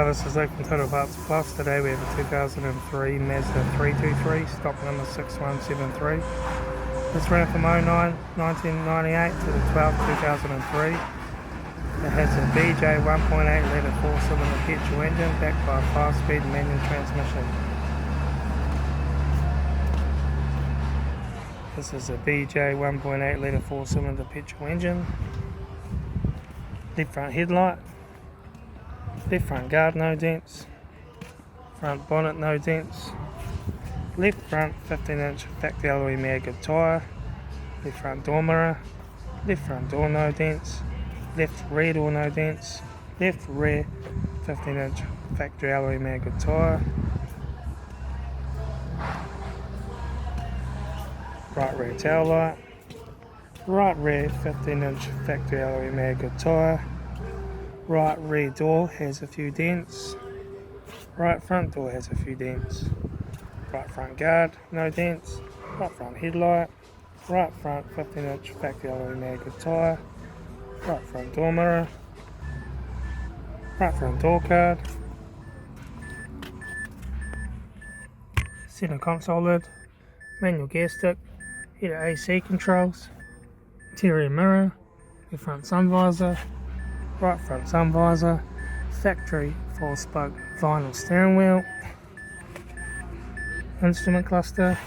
this is Luke from Total Parts Plus. Today we have a 2003 Mazda 323, stock number 6173. This ran from 1998 to the 12th 2003. It has a BJ 1.8 litre 4-cylinder petrol engine backed by a 5-speed manual transmission. This is a BJ 1.8 litre 4-cylinder petrol engine. Left front headlight. Left front guard no dents, front bonnet no dents, left front 15-inch factory alloy maggot tyre, left front door mirror, left front door no dents, left rear door no dents, left rear 15-inch factory alloy maggot tyre, right rear tail light, right rear 15-inch factory alloy maggot tyre. Right rear door has a few dents. Right front door has a few dents. Right front guard, no dents. Right front headlight. Right front 15-inch factory alloy maggot tyre. Right front door mirror. Right front door card. Center console lid. Manual gear stick. Heater AC controls. Interior mirror. Your front sun visor. Right front sun visor, factory 4-spoke vinyl steering wheel, instrument cluster,